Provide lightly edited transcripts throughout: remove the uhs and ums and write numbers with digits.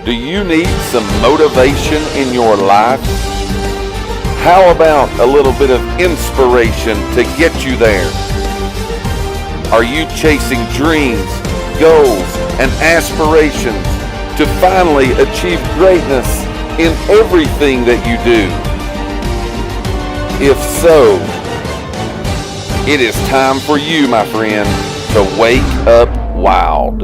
Do you need some motivation in your life? How about a little bit of inspiration to get you there? Are you chasing dreams, goals, and aspirations to finally achieve greatness in everything that you do? If so, it is time for you, my friend, to wake up wild.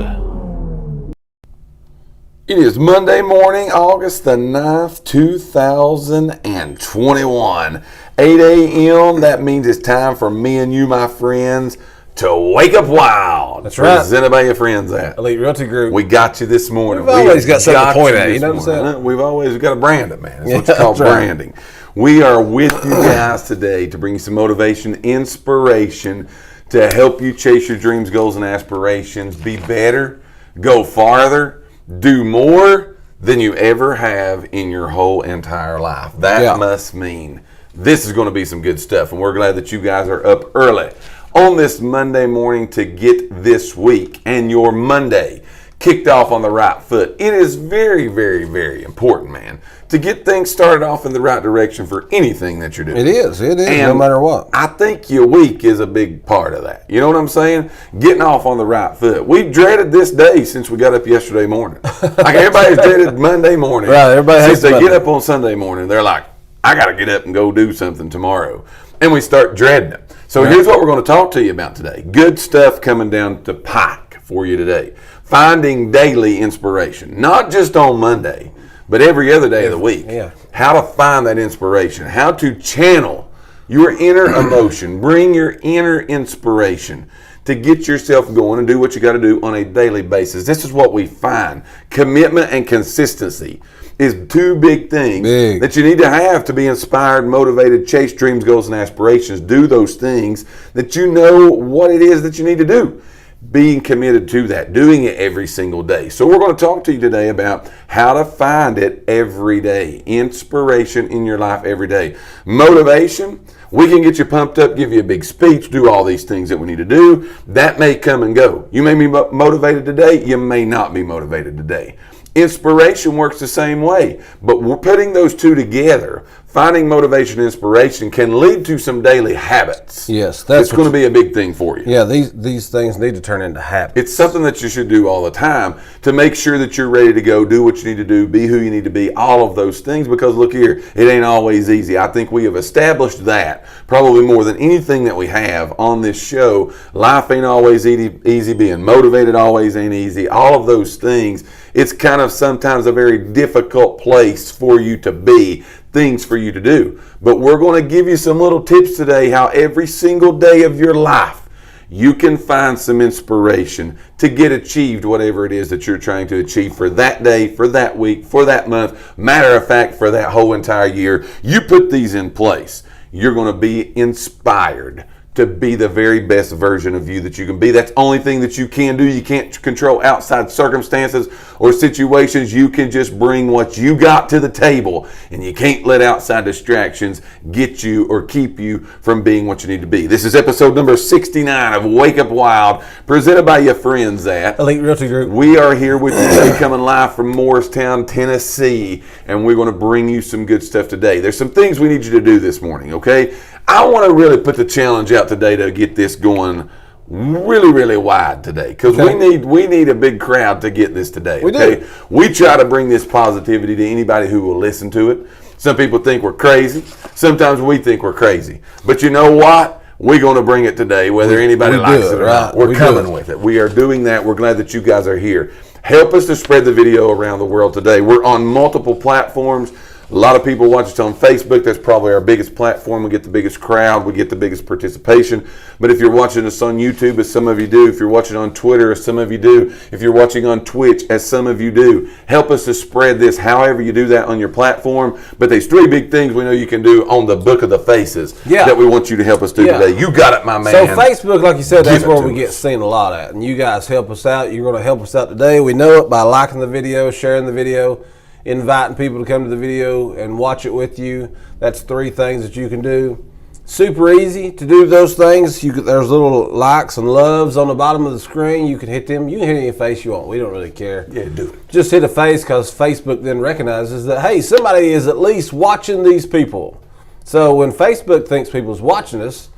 It is Monday morning, August the 9th, 2021. 8 a.m. That means it's time for me and you, my friends, to wake up wild. That's right. Presented by your friends at Elite Realty Group. We got you this morning. We've always got something to point at. You know what I'm saying? We've always got to brand it, man. That's what you call branding. We are with you guys today to bring you some motivation, inspiration, to help you chase your dreams, goals, and aspirations. Be better, go farther, do more than you ever have in your whole entire life. That must mean this is going to be some good stuff, and we're glad that you guys are up early on this Monday morning to get this week and your Monday kicked off on the right foot. It is very, very, very important, man, to get things started off in the right direction for anything that you're doing. It is, and no matter what. I think your week is a big part of that. You know what I'm saying? Getting off on the right foot. We dreaded this day since we got up yesterday morning. Like everybody's dreaded Monday morning. Right, everybody since hates they get up on Sunday morning, they're like, I got to get up and go do something tomorrow. And we start dreading it. So here's what we're going to talk to you about today. Good stuff coming down the pike for you today. Finding daily inspiration. Not just on Monday, but every other day of the week. How to find that inspiration. How to channel your inner emotion. Bring your inner inspiration to get yourself going and do what you got to do on a daily basis. This is what we find. Commitment and consistency is two big things that you need to have to be inspired, motivated, chase dreams, goals, and aspirations. Do those things that you know what it is that you need to do. Being committed to that, doing it every single day. So we're going to talk to you today about how to find it every day. Inspiration in your life every day. Motivation, we can get you pumped up, give you a big speech, do all these things that we need to do. That may come and go. You may be motivated today, you may not be motivated today. Inspiration works the same way, but we're putting those two together. Finding motivation and inspiration can lead to some daily habits. Yes, that's going to be a big thing for you. Yeah, these things need to turn into habits. It's something that you should do all the time to make sure that you're ready to go, do what you need to do, be who you need to be, all of those things, because look here, it ain't always easy. I think we have established that probably more than anything that we have on this show. Life ain't always easy, being motivated always ain't easy, all of those things. It's kind of sometimes a very difficult place for you to be, things for you to do. But we're going to give you some little tips today how every single day of your life you can find some inspiration to get achieved whatever it is that you're trying to achieve for that day, for that week, for that month, matter of fact, for that whole entire year. You put these in place, you're going to be inspired to be the very best version of you that you can be. That's the only thing that you can do. You can't control outside circumstances or situations. You can just bring what you got to the table, and you can't let outside distractions get you or keep you from being what you need to be. This is episode number 69 of Wake Up Wild, presented by your friends at Elite Realty Group. We are here with you today, coming live from Morristown, Tennessee, and we're going to bring you some good stuff today. There's some things we need you to do this morning, okay? I want to really put the challenge out today to get this going really, really wide today, because we need a big crowd to get this today. Okay? We try to bring this positivity to anybody who will listen to it. Some people think we're crazy. Sometimes we think we're crazy. But you know what? We're going to bring it today, whether anybody likes it or not. We're coming with it. We are doing that. We're glad that you guys are here. Help us to spread the video around the world today. We're on multiple platforms. A lot of people watch us on Facebook. That's probably our biggest platform. We get the biggest crowd. We get the biggest participation. But if you're watching us on YouTube, as some of you do, if you're watching on Twitter, as some of you do, if you're watching on Twitch, as some of you do, help us to spread this however you do that on your platform. But there's three big things we know you can do on the Book of the Faces that we want you to help us do today. You got it, my man. So Facebook, like you said, that's where we get seen a lot at. And you guys help us out. You're going to help us out today. We know it by liking the video, sharing the video, inviting people to come to the video and watch it with you. That's three things that you can do. Super easy to do those things. There's little likes and loves on the bottom of the screen. You can hit them. You can hit any face you want. We don't really care. Yeah, do it. Just hit a face because Facebook then recognizes that, hey, somebody is at least watching these people. So when Facebook thinks people's watching us,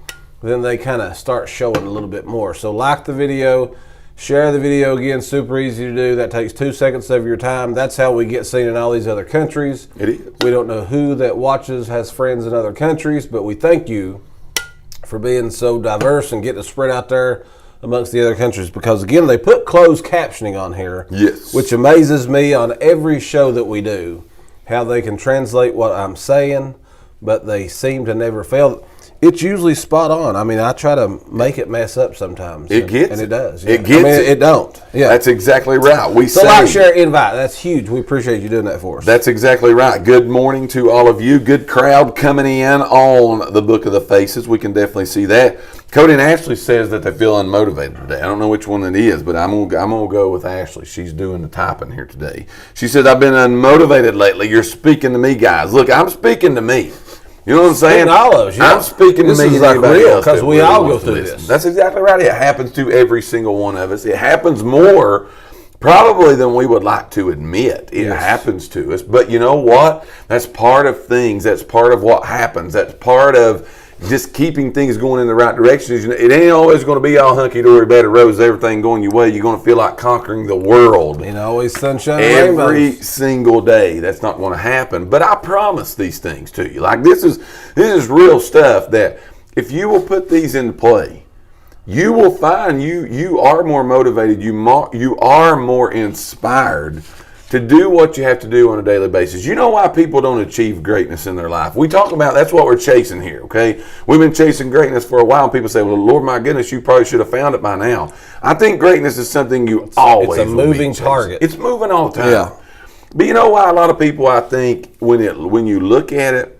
then they kind of start showing a little bit more. So like the video, share the video. Again, super easy to do. That takes 2 seconds of your time. That's how we get seen in all these other countries. It is. We don't know who that watches has friends in other countries, but we thank you for being so diverse and getting it spread out there amongst the other countries. Because again, they put closed captioning on here, Yes. which amazes me on every show that we do, how they can translate what I'm saying, but they seem to never fail. It's usually spot on. I mean, I try to make it mess up sometimes. It gets and it does. It Yeah. gets it don't. Yeah. That's exactly right. We So say, like, share, invite. That's huge. We appreciate you doing that for us. That's exactly right. Good morning to all of you. Good crowd coming in on the Book of the Faces. We can definitely see that. Cody and Ashley says that they feel unmotivated today. I don't know which one it is, but I'm gonna go with Ashley. She's doing the typing here today. She says, I've been unmotivated lately. You're speaking to me, guys. Look, I'm speaking to me. You know what I'm saying? All of us, yeah. I'm speaking This to me. is and like anybody real, else 'cause that we really all go wants to through listen. this. That's exactly right. It happens to every single one of us. It happens more probably than we would like to admit. It happens to us. But you know what? That's part of things. That's part of what happens. That's part of just keeping things going in the right direction. It ain't always going to be all hunky-dory, bed of roses, everything going your way. You're going to feel like conquering the world. And always sunshine and Every rainbows. single day. That's not going to happen. But I promise these things to you. Like this is real stuff that if you will put these into play, you will find you are more motivated. You are more inspired to do what you have to do on a daily basis. You know why people don't achieve greatness in their life? We talk about that's what we're chasing here, okay? We've been chasing greatness for a while, and people say, well, Lord, my goodness, you probably should have found it by now. I think greatness is something you always It's a will be moving chasing. target. It's moving all the time. Yeah. But you know why a lot of people, I think, when you look at it,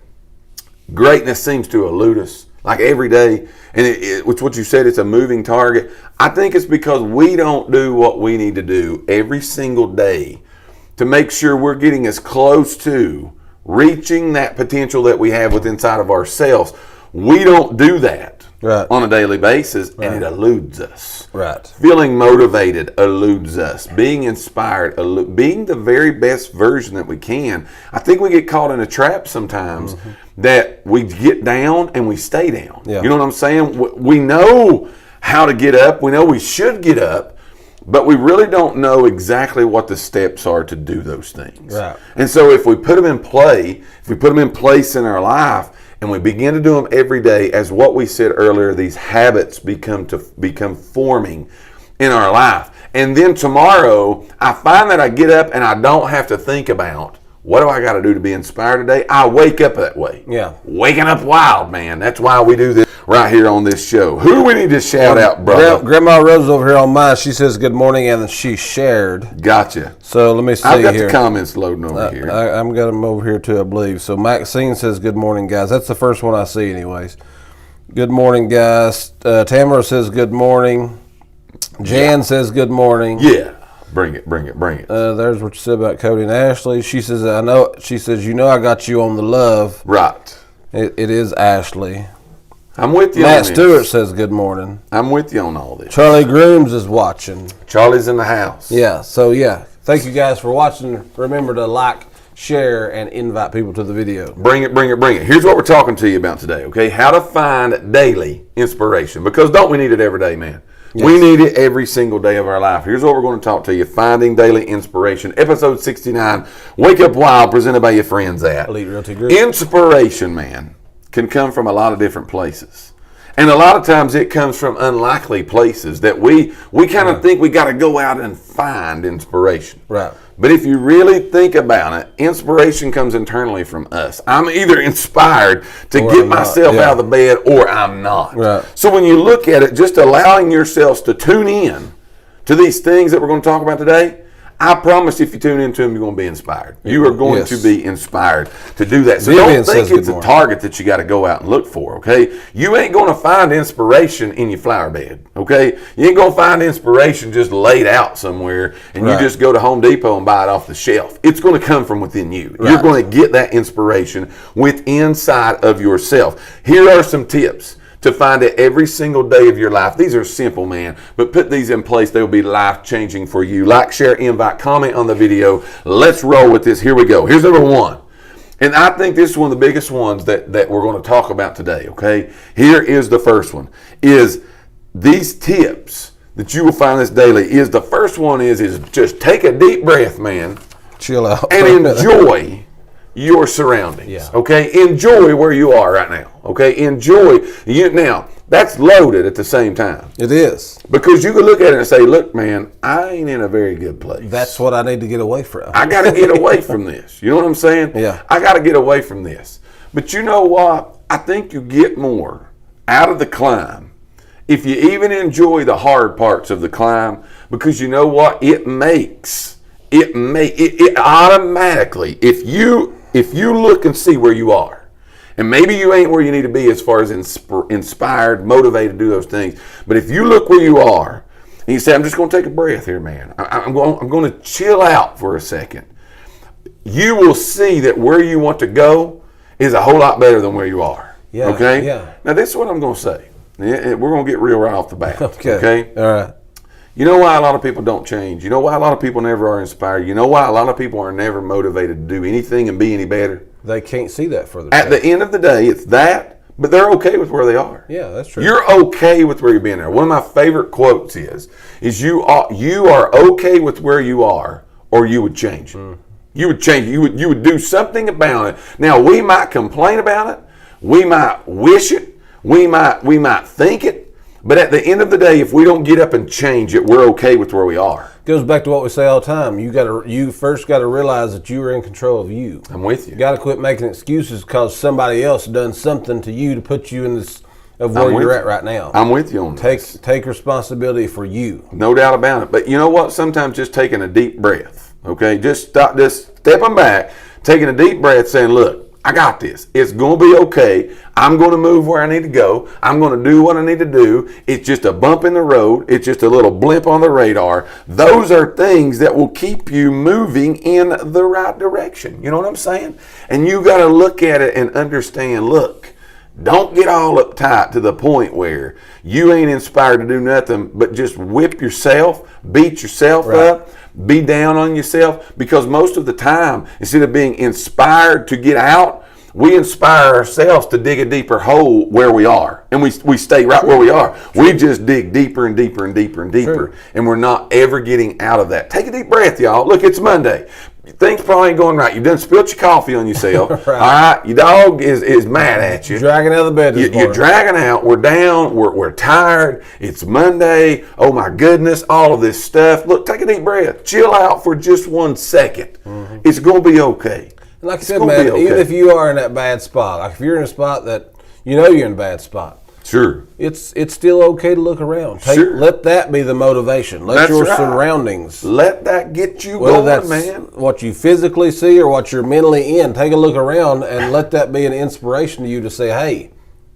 greatness seems to elude us. Like every day, and it's what you said, it's a moving target. I think it's because we don't do what we need to do every single day to make sure we're getting as close to reaching that potential that we have within inside of ourselves. We don't do that on a daily basis, and it eludes us. Right. Feeling motivated eludes us. Being inspired, being the very best version that we can. I think we get caught in a trap sometimes that we get down and we stay down. Yeah. You know what I'm saying? We know how to get up. We know we should get up, but we really don't know exactly what the steps are to do those things. Right. And so if we put them in play, if we put them in place in our life, and we begin to do them every day, as what we said earlier, these habits become forming in our life. And then tomorrow, I find that I get up and I don't have to think about, what do I got to do to be inspired today? I wake up that way. Yeah. Waking up wild, man. That's why we do this right here on this show. Who do we need to shout out, brother? Grandma Rose over here on mine, she says good morning, and she shared. Gotcha. So let me see I've got here. the comments loading over here. I'm got them over here too, I believe. So Maxine says good morning, guys. That's the first one I see anyways. Good morning, guys. Tamara says good morning. Jan says good morning. Yeah. Bring it. There's what you said about Cody and Ashley. She says, you know I got you on the love. Right. It is Ashley. I'm with you Matt on this. Stewart says good morning. I'm with you on all this. Charlie Grooms is watching. Charlie's in the house. Yeah, so yeah. Thank you guys for watching. Remember to like, share, and invite people to the video. Bring it. Here's what we're talking to you about today, okay? How to find daily inspiration. Because don't we need it every day, man? Yes. We need it every single day of our life. Here's what we're going to talk to you. Finding daily inspiration. Episode 69, Wake Up Wild, presented by your friends at Elite Realty Group. Inspiration, man, can come from a lot of different places. And a lot of times it comes from unlikely places that we kind of think we got to go out and find inspiration. Right. But if you really think about it, inspiration comes internally from us. I'm either inspired to get myself out of the bed or I'm not. Right. So when you look at it, just allowing yourselves to tune in to these things that we're going to talk about today, I promise if you tune into them, you're going to be inspired. You are going Yes. to be inspired to do that. So Vivian don't think says good it's a morning. target that you got to go out and look for, okay? You ain't going to find inspiration in your flower bed, okay? You ain't going to find inspiration just laid out somewhere and you Right. just go to Home Depot and buy it off the shelf. It's going to come from within you. You're Right. going to get that inspiration inside of yourself. Here are some tips to find it every single day of your life. These are simple, man, but put these in place. They'll be life-changing for you. Like, share, invite, comment on the video. Let's roll with this. Here we go. Here's number one. And I think this is one of the biggest ones that we're going to talk about today, okay? Here is the first one. Is these tips that you will find this daily is the first one is just take a deep breath, man, Chill out. and enjoy your surroundings. Yeah. Okay, enjoy where you are right now. Okay, enjoy you now. That's loaded at the same time It is. because you could look at it and say, "Look, man, I ain't in a very good place. That's what I need to get away from. I got to get away from this." You know what I'm saying? Yeah. I got to get away from this. But you know what? I think you get more out of the climb if you even enjoy the hard parts of the climb, because you know what? It automatically, if you look and see where you are, and maybe you ain't where you need to be as far as inspired, motivated to do those things, but if you look where you are and you say, "I'm just going to take a breath here, man. I'm going to chill out for a second," you will see that where you want to go is a whole lot better than where you are. Yeah, Okay? yeah. Now, this is what I'm going to say. We're going to get real right off the bat. Okay? All right. You know why a lot of people don't change? You know why a lot of people never are inspired? You know why a lot of people are never motivated to do anything and be any better? They can't see that further. At the end of the day, it's that, but they're okay with where they are. Yeah, that's true. You're okay with where you're being there. One of my favorite quotes is you are okay with where you are, or you would change it. You would change it. You would do something about it. Now, we might complain about it. We might wish it. We might think it. But at the end of the day, if we don't get up and change it, we're okay with where we are. Goes back to what we say all the time. You first got to realize that you are in control of you. I'm with you. You got to quit making excuses because somebody else done something to you to put you in this of where I'm with you're you. at right now. I'm with you on that. Take responsibility for you. No doubt about it. But you know what? Sometimes just taking a deep breath, okay? Just stepping back, taking a deep breath, saying, "Look, I got this. It's going to be okay. I'm going to move where I need to go. I'm going to do what I need to do. It's just a bump in the road. It's just a little blimp on the radar." Those are things that will keep you moving in the right direction. You know what I'm saying? And you got to look at it and understand, look, don't get all uptight to the point where you ain't inspired to do nothing but just whip yourself, beat yourself up, be down on yourself, because most of the time, instead of being inspired to get out, we inspire ourselves to dig a deeper hole where we are. And we stay right where we are. We just dig deeper and deeper and deeper and deeper. And we're not ever getting out of that. Take a deep breath, y'all. Look, it's Monday. Things probably ain't going right. You done spilled your coffee on yourself. Right. All right. Your dog is mad at you. Dragging out of the bed this You're morning. dragging out. We're down. We're tired. It's Monday. Oh my goodness. All of this stuff. Look, take a deep breath. Chill out for just 1 second. It's going to be okay. And like I It's said, gonna man, be okay. even if you are in that bad spot, like if you're in a spot that you know you're in a bad spot, Sure. it's still okay to look around. Sure. Let that be the motivation. Let That's your right. surroundings, Let that get you whether going, that's man. what you physically see or what you're mentally in, take a look around and let that be an inspiration to you to say, "Hey,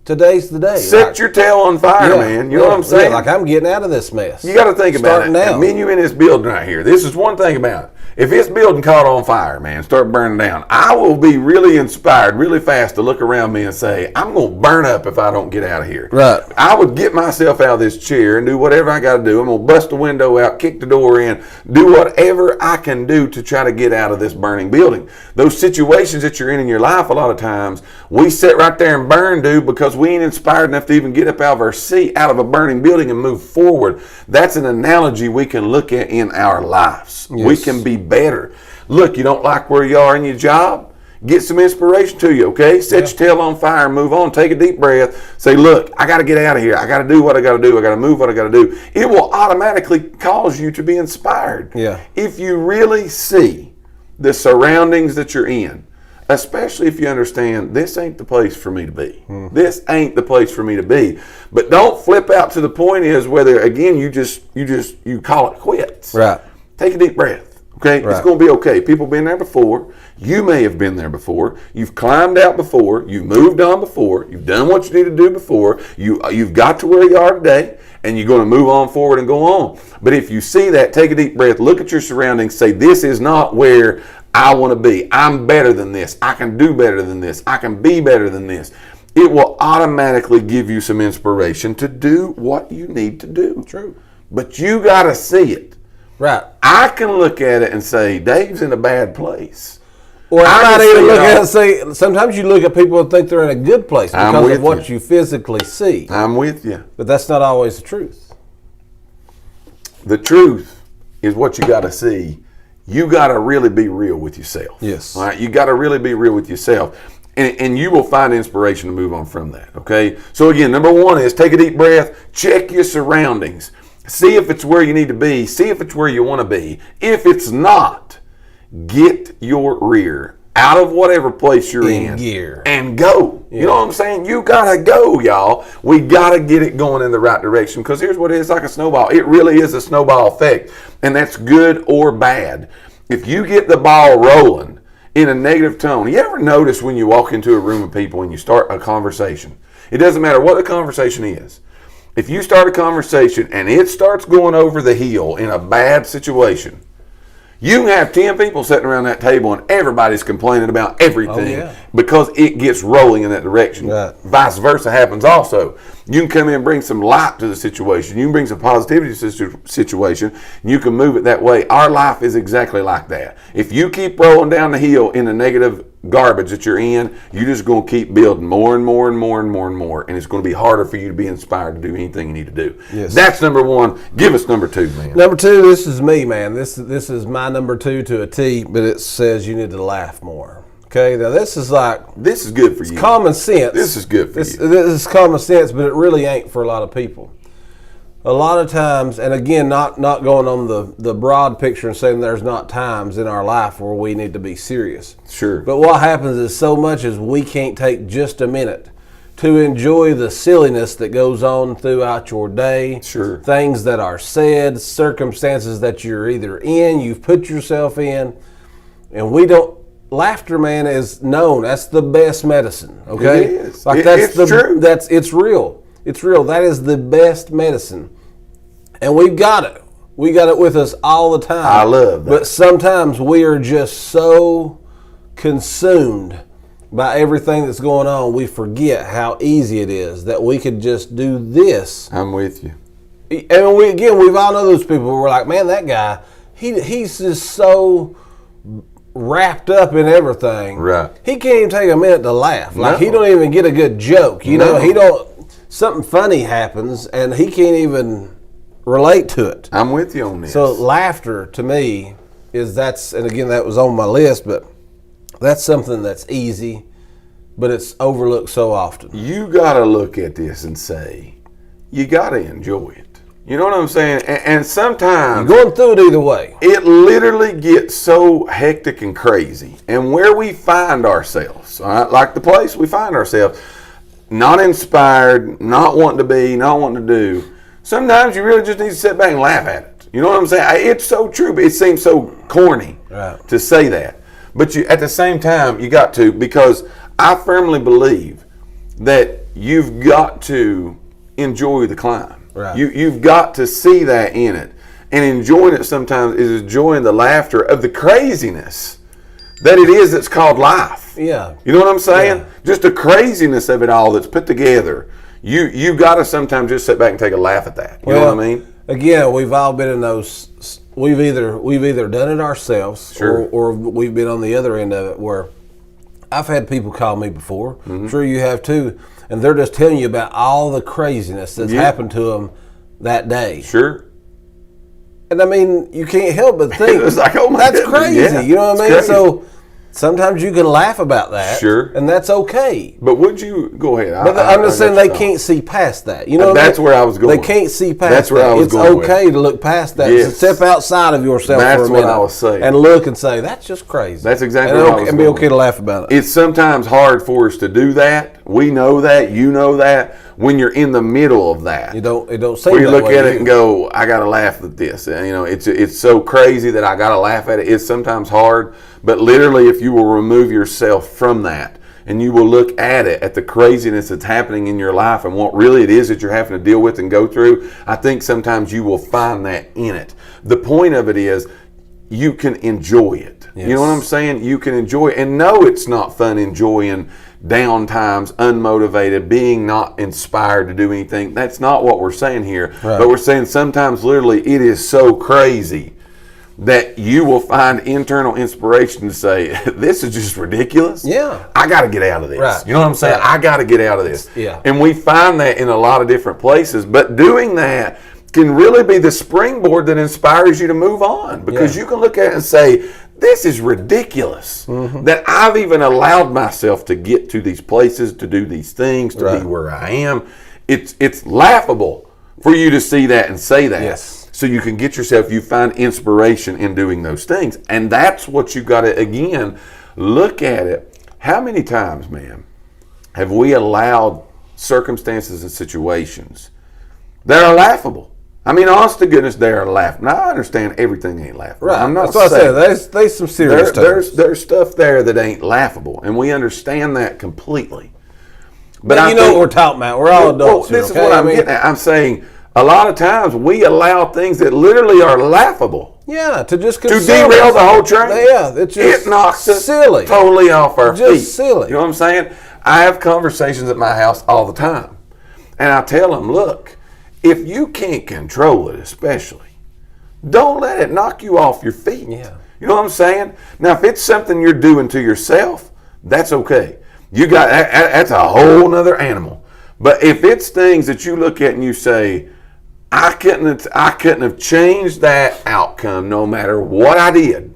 today's the day." Set your tail on fire, man. You know what I'm saying? Yeah, like I'm getting out of this mess. You got to think about it. Starting now. And me and you in this building right here. This is one thing about it. If this building caught on fire, man, start burning down, I will be really inspired really fast to look around me and say, "I'm going to burn up if I don't get out of here." Right. I would get myself out of this chair and do whatever I got to do. I'm going to bust the window out, kick the door in, do whatever I can do to try to get out of this burning building. Those situations that you're in your life, a lot of times, we sit right there and burn, dude, because we ain't inspired enough to even get up out of our seat, out of a burning building and move forward. That's an analogy we can look at in our lives. Yes. We can be better. Look, you don't like where you are in your job? Get some inspiration to you, okay? Set your tail on fire and move on. Take a deep breath. Say, "Look, I got to get out of here. I got to do what I got to do. I got to move what I got to do." It will automatically cause you to be inspired. Yeah. If you really see the surroundings that you're in, especially if you understand this ain't the place for me to be. This ain't the place for me to be. But don't flip out to the point is whether, again, you call it quits. Right. Take a deep breath. Okay, it's going to be okay. People have been there before. You may have been there before. You've climbed out before. You've moved on before. You've done what you need to do before. You've got to where you are today, and you're going to move on forward and go on. But if you see that, take a deep breath, look at your surroundings, say, this is not where I want to be. I'm better than this. I can do better than this. I can be better than this. It will automatically give you some inspiration to do what you need to do. True. But you got to see it. Right. I can look at it and say, Dave's in a bad place. Or I might even look at it all. and say, sometimes you look at people and think they're in a good place because of what you physically see. I'm with you. But that's not always the truth. The truth is what you got to see. You got to really be real with yourself. Yes. All right. You got to really be real with yourself. And you will find inspiration to move on from that. Okay. So again, number one is take a deep breath, check your surroundings. See if it's where you need to be. See if it's where you want to be. If it's not, get your rear out of whatever place you're in gear and go. Yeah. You know what I'm saying? You got to go, y'all. We got to get it going in the right direction, because here's what it is, like a snowball. It really is a snowball effect, and that's good or bad. If you get the ball rolling in a negative tone, you ever notice when you walk into a room of people and you start a conversation, it doesn't matter what the conversation is. If you start a conversation and it starts going over the hill in a bad situation, you can have 10 people sitting around that table and everybody's complaining about everything because it gets rolling in that direction. Right. Vice versa happens also. You can come in and bring some light to the situation. You can bring some positivity to the situation, and you can move it that way. Our life is exactly like that. If you keep rolling down the hill in the negative garbage that you're in, you're just going to keep building more and more and more and more and more, and it's going to be harder for you to be inspired to do anything you need to do. Yes. That's number one. Give us number two, man. Number two, this is me, man. This is my number two to a T, but it says you need to laugh more. Okay, now this is good for you. Common sense. This is good for you. This is common sense, but it really ain't for a lot of people. A lot of times, and again, not going on the broad picture and saying there's not times in our life where we need to be serious. Sure. But what happens is so much as we can't take just a minute to enjoy the silliness that goes on throughout your day. Sure. Things that are said, circumstances that you're either in, you've put yourself in, and we don't. Laughter, man, is known. That's the best medicine. Okay, it is. That's true. It's real. It's real. That is the best medicine, and we've got it. We got it with us all the time. I love that. But sometimes we are just so consumed by everything that's going on, we forget how easy it is that we could just do this. I'm with you. And we've all know those people who are like, man, that guy, he's just so wrapped up in everything. Right. He can't even take a minute to laugh. Like, No. he don't even get a good joke. You know, No. something funny happens and he can't even relate to it. I'm with you on this. So laughter to me and again, that was on my list, but that's something that's easy, but it's overlooked so often. You got to look at this and say, you got to enjoy it. You know what I'm saying? And sometimes You're going through it either way. it literally gets so hectic and crazy. And where we find ourselves, all right, like the place we find ourselves, not inspired, not wanting to be, not wanting to do, sometimes you really just need to sit back and laugh at it. You know what I'm saying? It's so true, but it seems so corny to say that. But at the same time, you got to, because I firmly believe that you've got to enjoy the climb. Right. You've got to see that in it. And enjoying it sometimes is enjoying the laughter of the craziness that it is that's called life. Yeah. You know what I'm saying? Yeah. Just the craziness of it all that's put together. You got to sometimes just sit back and take a laugh at that. You know what I mean? Again, we've all been in those. We've either done it ourselves, Sure. or we've been on the other end of it. Where I've had people call me before. I'm sure you have too, and they're just telling you about all the craziness that's happened to them that day. Sure. And I mean, you can't help but think It's like, oh my that's goodness, crazy. yeah, You know what I it's mean? crazy. So sometimes you can laugh about that. Sure. And that's okay. But would you go ahead? But I'm just saying they can't see past that. You know, what I That's mean? where I was going. They can't see past That's where that. I was it's going with. okay to look past that. Yes. To step outside of yourself That's for a what minute I was saying. and look and say, that's just crazy. That's exactly and what I was and be going okay to laugh about it. It's sometimes hard for us to do that We know that. You know that. When you're in the middle of that, It don't seem where you that look way at to it you. and go, I gotta laugh at this. And, you know, it's so crazy that I gotta laugh at it. It's sometimes hard, but literally, if you will remove yourself from that and you will look at it, at the craziness that's happening in your life and what really it is that you're having to deal with and go through, I think sometimes you will find that in it. The point of it is you can enjoy it. You know what I'm saying? You can enjoy it. And no, it's not fun enjoying down times, unmotivated, being not inspired to do anything. That's not what we're saying here. Right. But we're saying sometimes literally it is so crazy that you will find internal inspiration to say, this is just ridiculous. Yeah. I got to get out of this. Right. You know what I'm saying? Right. I got to get out of this. Yeah. And we find that in a lot of different places. But doing that can really be the springboard that inspires you to move on, because you can look at it and say, this is ridiculous that I've even allowed myself to get to these places, to do these things, to be where I am. It's laughable for you to see that and say that. Yes. So you can get yourself, you find inspiration in doing those things. And that's what you got to, again, look at it. How many times, man, have we allowed circumstances and situations that are laughable? I mean, honest to goodness, they are laughable. Now, I understand everything ain't laughable. Right. I'm not That's what I saying said. There's some serious stuff. there's stuff there that ain't laughable, and we understand that completely. But you know what we're talking about. We're all adults here, this is okay? what I'm I mean, getting at. I'm saying a lot of times we allow things that literally are laughable yeah, to just to consume derail us. the whole train. Yeah, it's just it knocks us silly. totally off our feet. Just silly. You know what I'm saying? I have conversations at my house all the time, and I tell them, look, if you can't control it, especially, don't let it knock you off your feet. Yeah. You know what I'm saying? Now, if it's something you're doing to yourself, that's okay. You got that's a whole nother animal. But if it's things that you look at and you say, I couldn't have changed that outcome no matter what I did.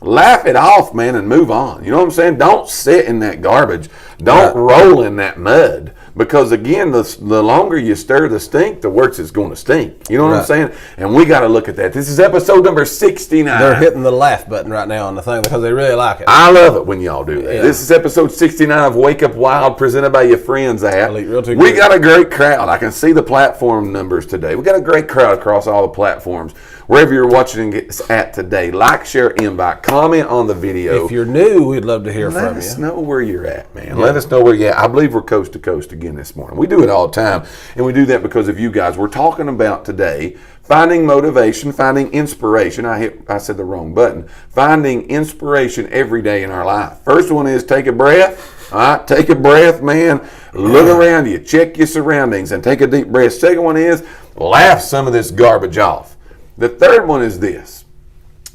Laugh it off, man, and move on. You know what I'm saying? Don't sit in that garbage. Don't roll in that mud. Because again, the longer you stir the stink, the worse it's going to stink. You know what I'm saying? And we got to look at that. This is episode number 69. They're hitting the laugh button right now on the thing because they really like it. I love it when y'all do that. Yeah. This is episode 69 of Wake Up Wild, presented by your friends at. Elite Realty We Group. got a great crowd. I can see the platform numbers today. We got a great crowd across all the platforms. Wherever you're watching us at today, like, share, invite, comment on the video. If you're new, we'd love to hear Let from us you. know where you're at, man. Let us know where you're at. I believe we're coast to coast again this morning. We do it all the time, and we do that because of you guys. We're talking about today finding motivation, finding inspiration. I said the wrong button. Finding inspiration every day in our life. First one is take a breath. All right, take a breath, man. Look around you. Check your surroundings and take a deep breath. Second one is laugh some of this garbage off. The third one is this,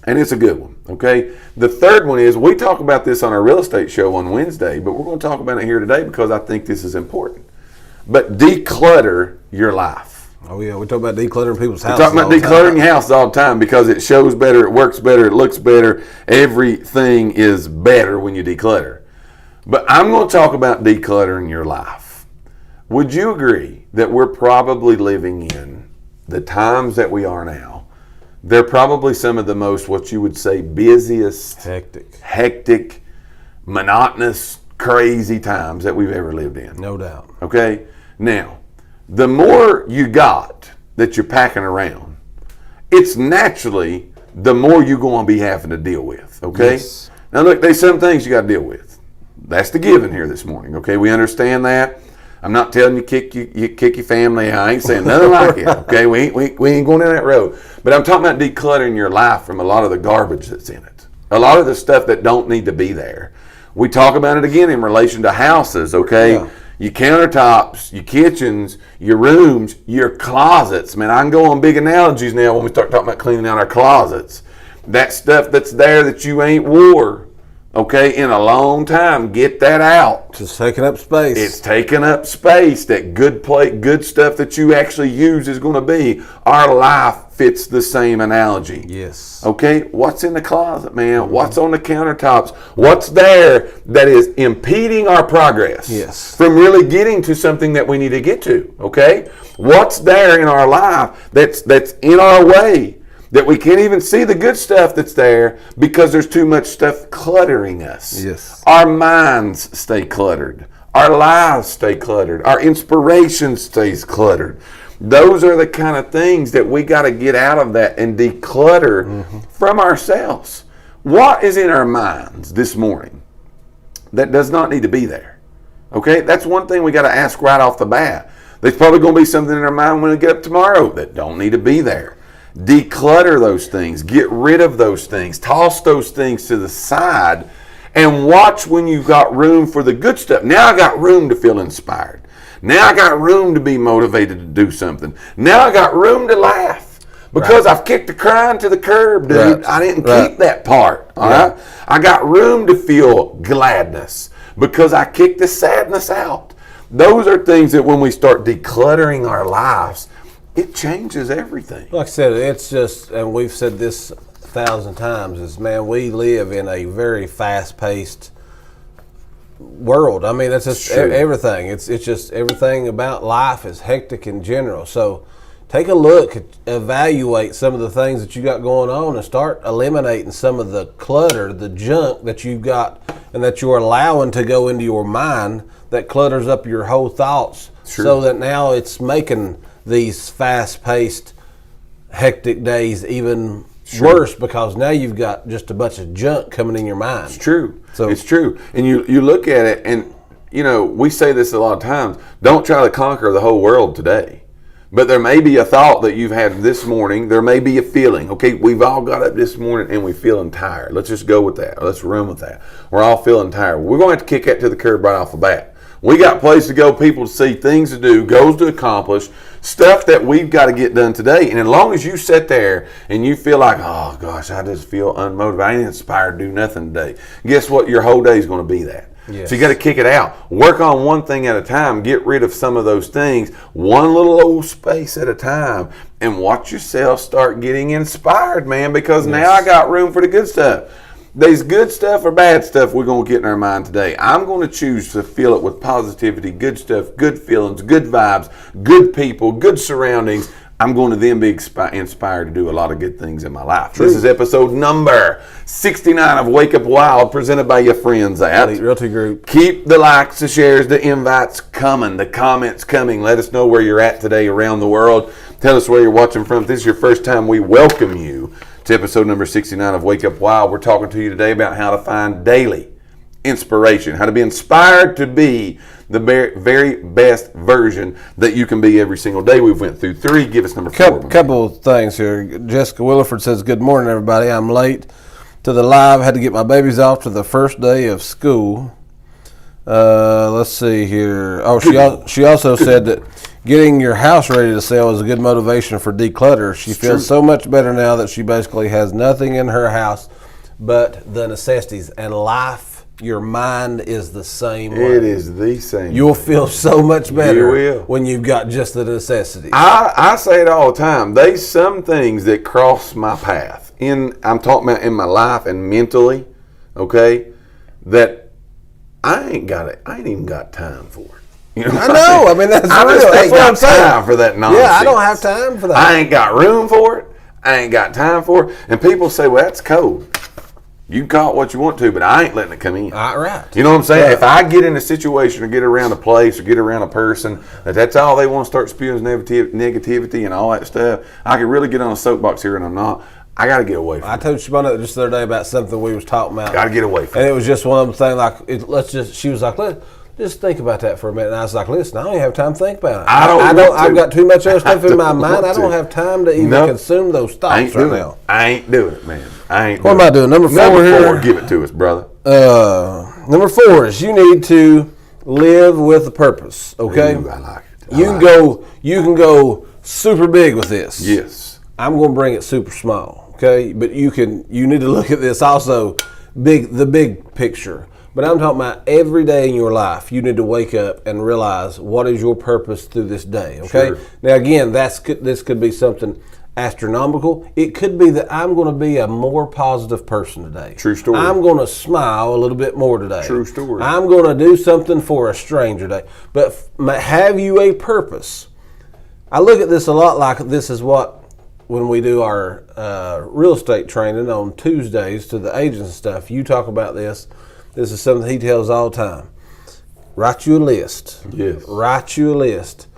and it's a good one, okay? The third one is, we talk about this on our real estate show on Wednesday, but we're going to talk about it here today because I think this is important. But declutter your life. Oh, yeah. We talk about decluttering people's houses. We're talking about all the time. decluttering your house all the time because it shows better, it works better, it looks better. Everything is better when you declutter. But I'm going to talk about decluttering your life. Would you agree that we're probably living in the times that we are now? They're probably some of the most, what you would say, busiest, hectic, monotonous, crazy times that we've ever lived in. No doubt. Okay? Now, the more you got that you're packing around, it's naturally the more you're going to be having to deal with. Okay? Yes. Now, look, there's some things you got to deal with. That's the given here this morning. Okay? We understand that. I'm not telling you kick your family out. I ain't saying nothing like it. Okay, we ain't going down that road. But I'm talking about decluttering your life from a lot of the garbage that's in it, a lot of the stuff that don't need to be there. We talk about it again in relation to houses. Okay, your countertops, your kitchens, your rooms, your closets. Man, I can go on big analogies now when we start talking about cleaning out our closets. That stuff that's there that you ain't wore, okay, in a long time, get that out. Just taking up space. It's taking up space. That good stuff that you actually use is going to be. Our life fits the same analogy. Yes. Okay, what's in the closet, man? What's on the countertops? What's there that is impeding our progress? Yes. From really getting to something that we need to get to, okay? What's there in our life that's in our way? That we can't even see the good stuff that's there because there's too much stuff cluttering us. Yes. Our minds stay cluttered. Our lives stay cluttered. Our inspiration stays cluttered. Those are the kind of things that we got to get out of that and declutter from ourselves. What is in our minds this morning that does not need to be there? Okay, that's one thing we got to ask right off the bat. There's probably going to be something in our mind when we get up tomorrow that don't need to be there. Declutter those things. Get rid of those things. Toss those things to the side and watch when you've got room for the good stuff. Now I got room to feel inspired. Now I got room to be motivated to do something. Now I got room to laugh because I've kicked the crying to the curb, dude. I didn't keep that part. All right. I got room to feel gladness because I kicked the sadness out. Those are things that when we start decluttering our lives, it changes everything. Like I said, it's just, and we've said this 1,000 times, is, man, we live in a very fast-paced world. I mean, that's just everything. It's just everything about life is hectic in general. So take a look, evaluate some of the things that you got going on and start eliminating some of the clutter, the junk that you've got and that you're allowing to go into your mind that clutters up your whole thoughts. So that now it's making these fast-paced, hectic days even worse because now you've got just a bunch of junk coming in your mind. It's true. It's true. And you look at it, and, you know, we say this a lot of times, don't try to conquer the whole world today. But there may be a thought that you've had this morning. There may be a feeling. Okay, we've all got up this morning and we're feeling tired. Let's just go with that. Let's run with that. We're all feeling tired. We're going to have to kick that to the curb right off the bat. We got places to go, people to see, things to do, goals to accomplish, stuff that we've got to get done today. And as long as you sit there and you feel like, oh gosh, I just feel unmotivated, I ain't inspired to do nothing today. Guess what? Your whole day is going to be that. Yes. So you got to kick it out. Work on one thing at a time. Get rid of some of those things, one little old space at a time, and watch yourself start getting inspired, man, because now I got room for the good stuff. There's good stuff or bad stuff we're going to get in our mind today. I'm going to choose to fill it with positivity, good stuff, good feelings, good vibes, good people, good surroundings. I'm going to then be inspired to do a lot of good things in my life. True. This is episode number 69 of Wake Up Wild, presented by your friends at Elite Realty Group. Keep the likes, the shares, the invites coming, the comments coming. Let us know where you're at today around the world. Tell us where you're watching from. If this is your first time, we welcome you to episode number 69 of Wake Up Wild. We're talking to you today about how to find daily inspiration, how to be inspired to be the very best version that you can be every single day. We've went through 3. Give us number 4. Couple of things here. Jessica Williford says, good morning, everybody. I'm late to the live. Had to get my babies off to the first day of school. Let's see here. Oh, she also said that getting your house ready to sell is a good motivation for declutter. She feels so much better now that she basically has nothing in her house but the necessities. And life, your mind is the same way. It is the same. You'll feel so much better when you've got just the necessities. I say it all the time. There's some things that cross my path. I'm talking about in my life and mentally, okay, that I ain't even got time for it. You know, I know. I mean, that's real. That's what I'm saying. Time for that nonsense. Yeah, I don't have time for that. I ain't got room for it. I ain't got time for it. And people say, well, that's cold. You can call it what you want to, but I ain't letting it come in. Right. You know what I'm saying? Right. If I get in a situation or get around a place or get around a person that's all they want to start spewing negativity and all that stuff, I could really get on a soapbox here, and I'm not. I got to get away from it. I told Shabana just the other day about something we was talking about. Got to get away from it. And it was just one of them things like, she was like, just think about that for a minute. And I was like, listen, I don't even have time to think about it. I've got too much other stuff in my mind. I don't have time to even consume those thoughts right now. I ain't doing it, man. What am I doing? Number 4 here. Give it to us, brother. Number 4 is you need to live with a purpose. Okay. Ooh, I like it. You can go super big with this. Yes. I'm going to bring it super small. Okay, but you need to look at this also, the big picture. But I'm talking about every day in your life, you need to wake up and realize what is your purpose through this day. Okay. Sure. Now again, this could be something astronomical. It could be that I'm going to be a more positive person today. True story. I'm going to smile a little bit more today. True story. I'm going to do something for a stranger today. But have you a purpose? I look at this a lot like this is what, when we do our real estate training on Tuesdays to the agents and stuff, you talk about this. This is something he tells all the time. Write you a list. Yes. Write you a list.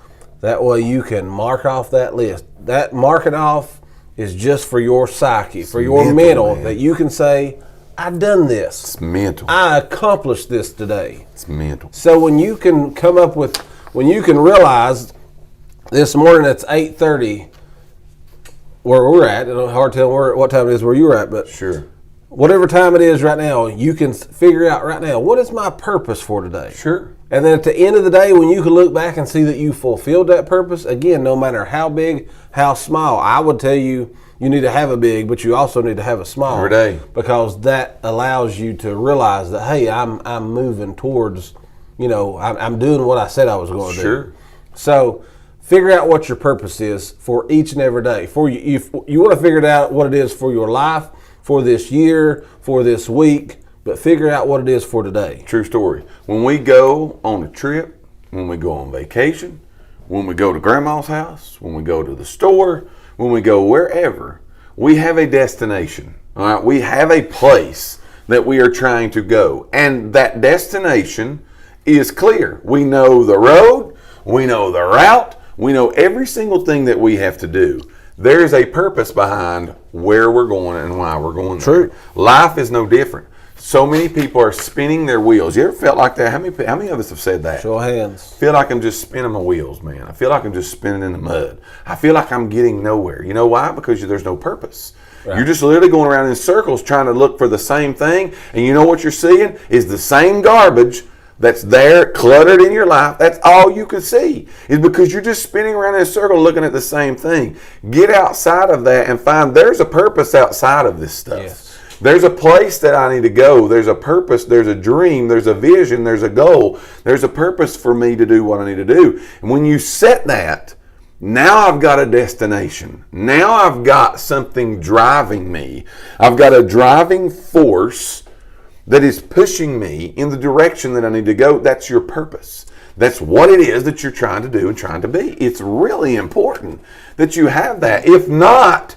That way you can mark off that list. That marking off is just for your psyche, for your mental, man. that you can say, I've done this. It's mental. I accomplished this today. It's mental. So when you can come up with, when you can realize this morning it's 8:30 where we're at, it's hard to tell what time it is where you're at, but Sure. whatever time it is right now, you can figure out right now, what is my purpose for today? Sure. And then at the end of the day, when you can look back and see that you fulfilled that purpose, again, no matter how big, how small, I would tell you, you need to have a big, but you also need to have a small. Every day. Because that allows you to realize that, hey, I'm moving towards, I'm doing what I said I was going to do. Sure. So figure out what your purpose is for each and every day. For you, if you want to figure out what it is for your life, for this year, for this week, but figure out what it is for today. True story. When we go on a trip, when we go on vacation, when we go to grandma's house, when we go to the store, when we go wherever, we have a destination. All right, we have a place that we are trying to go, and that destination is clear. We know the road, we know the route, we know every single thing that we have to do. There's a purpose behind where we're going and why we're going there. True. Life is no different. So many people are spinning their wheels. You ever felt like that? How many of us have said that? Show of hands. I feel like I'm just spinning my wheels, man. I feel like I'm just spinning in the mud. I feel like I'm getting nowhere. You know why? Because there's no purpose. Right. You're just literally going around in circles trying to look for the same thing, and you know what you're seeing is the same garbage that's there cluttered in your life. That's all you can see, is because you're just spinning around in a circle looking at the same thing. Get outside of that and find there's a purpose outside of this stuff. Yes. There's a place that I need to go. There's a purpose. There's a dream. There's a vision. There's a goal. There's a purpose for me to do what I need to do. And when you set that, now I've got a destination. Now I've got something driving me. I've got a driving force that is pushing me in the direction that I need to go. That's your purpose. That's what it is that you're trying to do and trying to be. It's really important that you have that. If not,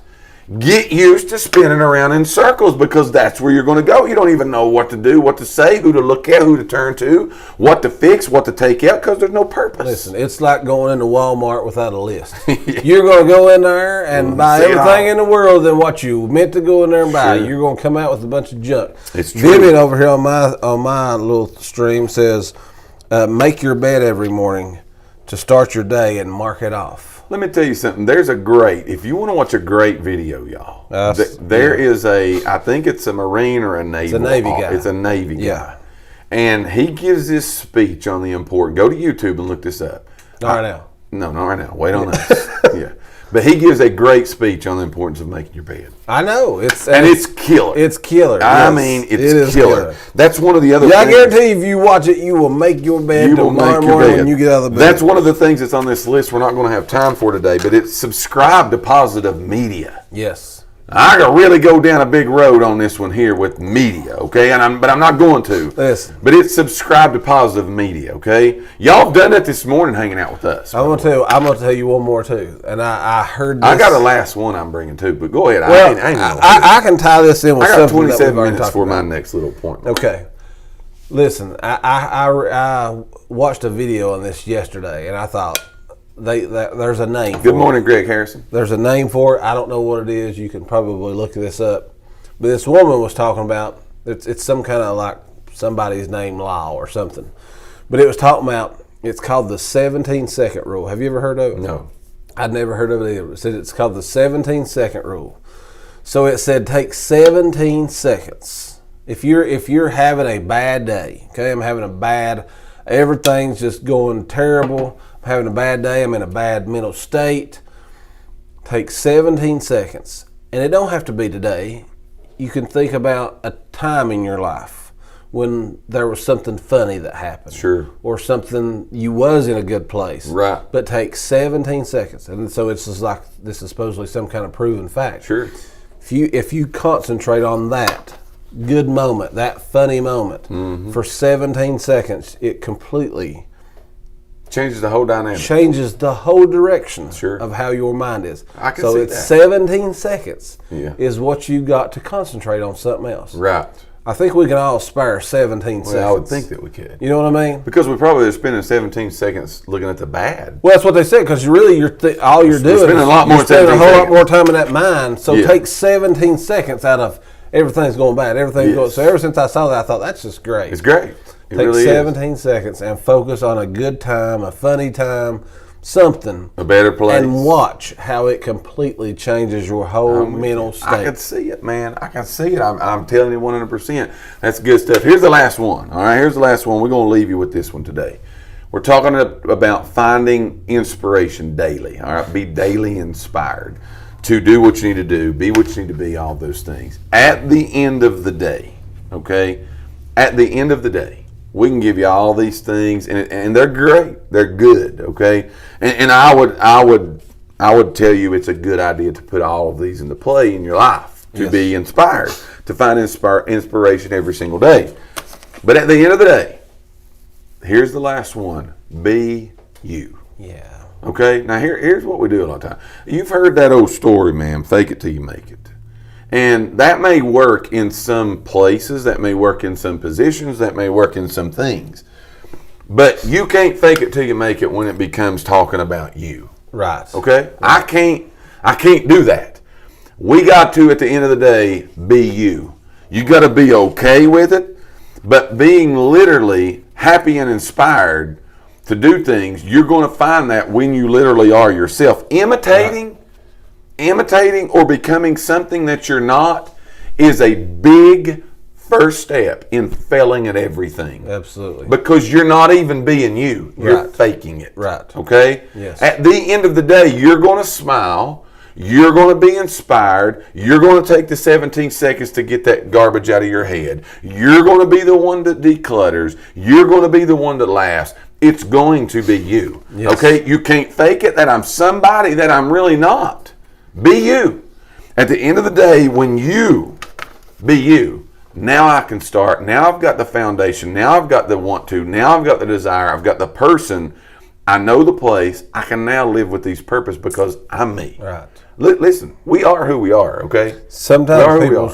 get used to spinning around in circles, because that's where you're going to go. You don't even know what to do, what to say, who to look at, who to turn to, what to fix, what to take out, because there's no purpose. Listen, it's like going into Walmart without a list. You're going to go in there and buy see it everything all. in the world than what you meant to go in there and buy. Sure. You're going to come out with a bunch of junk. It's true. Vivian over here on my little stream says, make your bed every morning to start your day and mark it off. Let me tell you something. There's a great, if you want to watch a great video, y'all, Yes. there is I think it's a Marine or a Navy. It's a Navy guy. It's a Navy Yeah. guy. And he gives this speech on the important. Go to YouTube and look this up. Not right now. No, not right now. Wait on us. Yeah. But he gives a great speech on the importance of making your bed. I know. And it's killer. It's killer. I Yes, mean, it it's is killer. That's one of the other Yeah, I things. guarantee you, if you watch it, you will make your bed You will tomorrow make your morning bed. when you get out of the bed. That's one of the things that's on this list we're not going to have time for today, but it's subscribe to positive media. Yes. I could really go down a big road on this one here with media, okay? But I'm not going to. Listen. But it's subscribe to positive media, okay? Y'all have done that this morning hanging out with us. I'm gonna tell you one more too, and I heard this. I got a last one I'm bringing too, but go ahead. Well, I ain't gonna do it. I can tie this in with I got something that 27 we've already minutes talked for about. my next little appointment. Okay, listen, I watched a video on this yesterday, and I thought there's a name. Good morning, Greg Harrison. There's a name for it. I don't know what it is. You can probably look this up. But this woman was talking about it's some kind of like somebody's name law or something. But it was talking about, it's called the 17-second rule. Have you ever heard of it? No. I'd never heard of it either. It said it's called the 17-second rule. So it said take 17 seconds. If you're having a bad day, okay, everything's just going terrible. I'm having a bad day. I'm in a bad mental state. Take 17 seconds, and it don't have to be today. You can think about a time in your life when there was something funny that happened. Sure. Or something you was in a good place. Right. But take 17 seconds. And so it's just like, this is supposedly some kind of proven fact. Sure. If you concentrate on that good moment, that funny moment, for 17 seconds, it completely Changes the whole dynamic. changes the whole direction Sure. of how your mind is. I can so see it's that. 17 seconds Yeah. is what you got to concentrate on something else. Right. I think we can all spare 17 seconds. Well, I would think that we could. You know what I mean? Because we probably are spending 17 seconds looking at the bad. Well, that's what they said, because really all you're doing spending a lot more you're spending a 17 whole lot seconds. more time in that mind. So Yeah. take 17 seconds out of everything's going bad. Everything's going. So ever since I saw that, I thought that's just great. It's great. It Take really 17 seconds and focus on a good time, a funny time, something, is. A better place. and watch how it completely changes your whole mental state. I can see it, man. I can see it. I'm telling you 100%. That's good stuff. Here's the last one. All right, here's the last one. We're going to leave you with this one today. We're talking about finding inspiration daily. All right, be daily inspired to do what you need to do, be what you need to be, all those things. At the end of the day, okay, at the end of the day, we can give you all these things, and they're great. They're good, okay? And I would tell you it's a good idea to put all of these into play in your life, to be inspired, to find inspiration every single day. But at the end of the day, here's the last one. Be you. Yeah. Okay? Now, here's what we do a lot of time. You've heard that old story, man, fake it till you make it. And that may work in some places, that may work in some positions, that may work in some things. But you can't fake it till you make it when it becomes talking about you. Right. Okay? I can't do that. We got to, at the end of the day, be you. You got to be okay with it, but being literally happy and inspired to do things, you're going to find that when you literally are yourself. Imitating or becoming something that you're not is a big first step in failing at everything. Absolutely. Because you're not even being you. You're faking it. Right. Okay? Yes. At the end of the day, you're going to smile. You're going to be inspired. You're going to take the 17 seconds to get that garbage out of your head. You're going to be the one that declutters. You're going to be the one that laughs. It's going to be you. Yes. Okay? You can't fake it that I'm somebody that I'm really not. Be you. At the end of the day, when you be you, now I can start. Now I've got the foundation. Now I've got the want to. Now I've got the desire. I've got the person. I know the place. I can now live with these purpose because I'm me. Right. Listen, we are who we are, okay? Sometimes people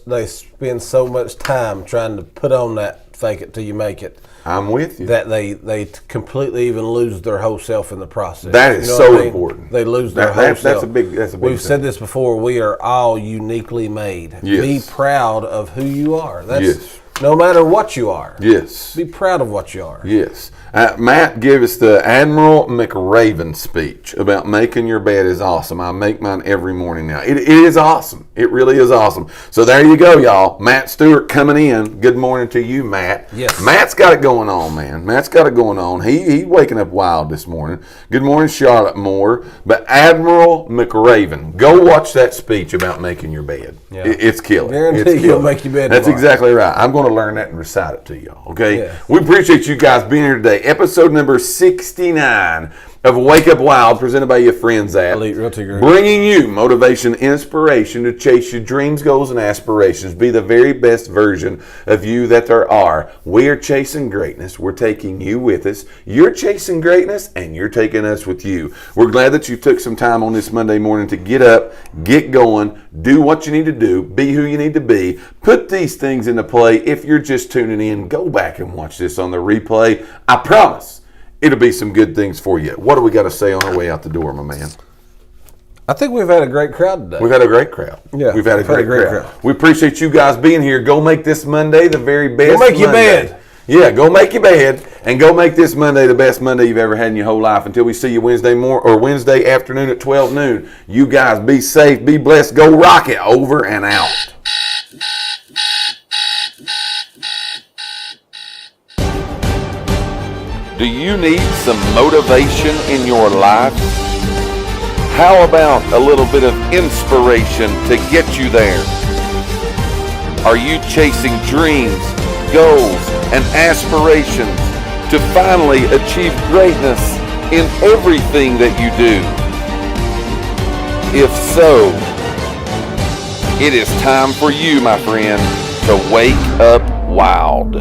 they spend so much time trying to put on that fake it till you make it. I'm with you. That they completely even lose their whole self in the process. That is so important. They lose their whole self. That's a big We've said this before. We are all uniquely made. Yes. Be proud of who you are. That's Yes. no matter what you are. Yes. Be proud of what you are. Yes. Matt gave us the Admiral McRaven speech about making your bed is awesome. I make mine every morning now. It is awesome. It really is awesome. So there you go, y'all. Matt Stewart coming in. Good morning to you, Matt. Yes. Matt's got it going on, man. Matt's got it going on. He's waking up wild this morning. Good morning, Charlotte Moore. But Admiral McRaven, go watch that speech about making your bed. Yeah. It's killing. Guarantee It's you'll killing. make your bed That's tomorrow. exactly right. I'm going to learn that and recite it to y'all, okay? Yeah. We appreciate you guys being here today. Episode number 69 of Wake Up Wild, presented by your friends at Elite Realty Group. Bringing you motivation, inspiration to chase your dreams, goals, and aspirations. Be the very best version of you that there are. We are chasing greatness. We're taking you with us. You're chasing greatness, and you're taking us with you. We're glad that you took some time on this Monday morning to get up, get going, do what you need to do, be who you need to be. Put these things into play. If you're just tuning in, go back and watch this on the replay. I promise it'll be some good things for you. What do we got to say on our way out the door, my man? I think we've had a great crowd today. We've had a great crowd. Yeah, we've had a great crowd. We appreciate you guys being here. Go make this Monday the very best. Go make your Monday. bed. Yeah, go make your bed and go make this Monday the best Monday you've ever had in your whole life. Until we see you Wednesday afternoon at 12 noon. You guys be safe, be blessed, go rock it. Over and out. Do you need some motivation in your life? How about a little bit of inspiration to get you there? Are you chasing dreams, goals, and aspirations to finally achieve greatness in everything that you do? If so, it is time for you, my friend, to wake up wild.